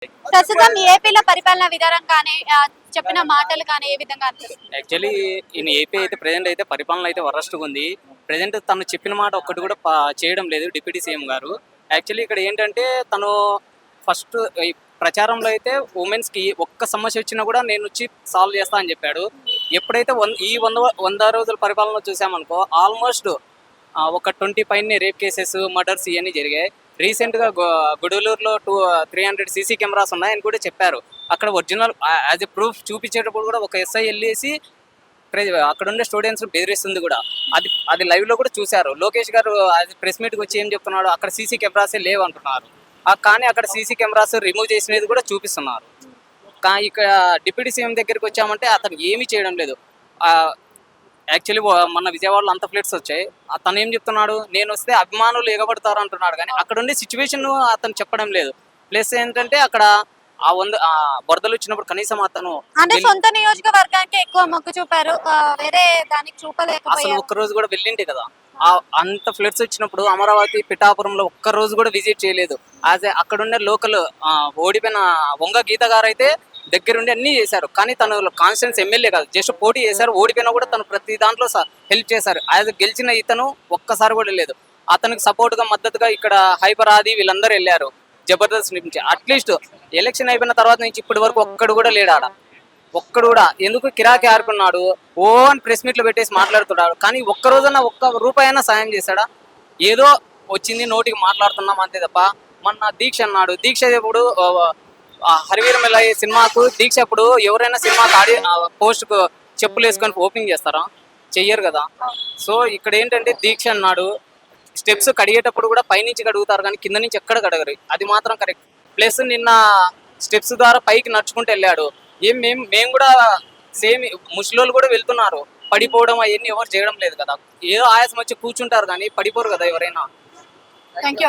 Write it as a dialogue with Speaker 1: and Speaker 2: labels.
Speaker 1: ప్రస్తుతం ఏపీలో పరిపాలన విధానం కానీ చెప్పిన మాటలు కానీ ఏ విధంగా అనిపిస్తుంది?
Speaker 2: యాక్చువల్లీ ఈయన ఏపీ అయితే ప్రెజెంట్ అయితే పరిపాలన అయితే వరస్ట్గా ఉంది. ప్రెజెంట్ తను చెప్పిన మాట ఒక్కటి కూడా చేయడం లేదు డిప్యూటీ సీఎం గారు. యాక్చువల్లీ ఇక్కడ ఏంటంటే తను ఫస్ట్ ఈ ప్రచారంలో అయితే ఉమెన్స్కి ఒక్క సమస్య వచ్చినా కూడా నేను వచ్చి సాల్వ్ చేస్తా అని చెప్పాడు. ఎప్పుడైతే ఈ 100 రోజుల పరిపాలనలో చూసామనుకో ఆల్మోస్ట్ ఒక 20 పైన రేప్ కేసెస్, మర్డర్స్ ఇవన్నీ జరిగాయి. రీసెంట్గా గుడలూరులో 300 సీసీ కెమెరాస్ ఉన్నాయని కూడా చెప్పారు. అక్కడ ఒరిజినల్ యాజ్ ఎ ప్రూఫ్ చూపించేటప్పుడు కూడా ఒక ఎస్ఐ వెళ్ళేసి అక్కడ ఉండే స్టూడెంట్స్ బెదిరిస్తుంది కూడా. అది లైవ్లో కూడా చూశారు. లోకేష్ గారు ప్రెస్ మీట్కి వచ్చి ఏం చెప్తున్నాడు, అక్కడ సీసీ కెమెరాసే లేవు అంటున్నారు. కానీ అక్కడ సీసీ కెమెరాస్ రిమూవ్ చేసినది కూడా చూపిస్తున్నారు. కానీ ఇక్కడ డిప్యూటీ సీఎం దగ్గరికి వచ్చామంటే అతను ఏమీ చేయడం లేదు. యాక్చువల్లీ మన విజయవాడలో అంత ఫ్లడ్స్ వచ్చాయి. అతను ఏం చెప్తున్నాడు, నేను వస్తే అభిమానులు ఎగబడతారు అంటున్నాడు. కానీ అక్కడ ఉండే సిచ్యువేషన్ అతను చెప్పడం లేదు. ప్లస్ ఏంటంటే అక్కడ వరదలు వచ్చినప్పుడు కనీసం అతను
Speaker 1: అంటే సొంత నియోజకవర్గానికి ఎక్కువ మొగ్గు చూపారు, వేరే దానికి చూపలేకపోయారు.
Speaker 2: అసలు ఒక్క రోజు కూడా వెళ్ళింటే కదా. అంత ఫ్లడ్స్ వచ్చినప్పుడు అమరావతి, పిఠాపురంలో ఒక్క రోజు కూడా విజిట్ చేయలేదు. అక్కడ ఉండే లోకల్ ఓడిపోయిన వంగ గీత గారు అయితే దగ్గరుండి అన్నీ చేశారు. కానీ తను కాన్స్టిట్యూన్స్ ఎమ్మెల్యే కాదు, జస్ట్ పోటీ చేశారు. ఓడిపోయినా కూడా తను ప్రతి దాంట్లో హెల్ప్ చేశారు. గెలిచిన ఇతను ఒక్కసారి కూడా లేదు. అతనికి సపోర్ట్గా మద్దతుగా ఇక్కడ హైపర్ ఆది వీళ్ళందరూ వెళ్ళారు జబర్దస్త్ నుంచి. అట్లీస్ట్ ఎలక్షన్ అయిపోయిన తర్వాత నుంచి ఇప్పటి వరకు ఒక్కడు కూడా లేడు ఆడ. ఒక్కడు కూడా ఎందుకు కిరాకి ఆరుకున్నాడు, ఓ అని ప్రెస్ మీట్లు పెట్టేసి మాట్లాడుతున్నాడు. కానీ ఒక్క రోజన్నా ఒక్క రూపాయైనా సాయం చేశాడా? ఏదో వచ్చింది నోటికి మాట్లాడుతున్నాం అంతే తప్ప. మొన్న దీక్ష అన్నాడు, దీక్ష ఎప్పుడు హరివీరమల్ల సినిమాకు దీక్ష అప్పుడు ఎవరైనా సినిమాకి పోస్ట్కు చెప్పులు వేసుకొని ఓపెనింగ్ చేస్తారా? చెయ్యరు కదా. సో ఇక్కడ ఏంటంటే దీక్ష అన్నాడు, స్టెప్స్ కడిగేటప్పుడు కూడా పైనుంచి కడుగుతారు కానీ కింద నుంచి ఎక్కడ కడగరు. అది మాత్రం కరెక్ట్. ప్లస్ నిన్న స్టెప్స్ ద్వారా పైకి నడుచుకుంటూ వెళ్ళాడు. మేము కూడా సేమ్ ముసలోళ్ళు కూడా వెళ్తున్నారు. పడిపోవడం అవన్నీ ఎవరు చేయడం లేదు కదా. ఏదో ఆయాసం వచ్చి కూర్చుంటారు కానీ పడిపోరు కదా ఎవరైనా.
Speaker 1: Thank you.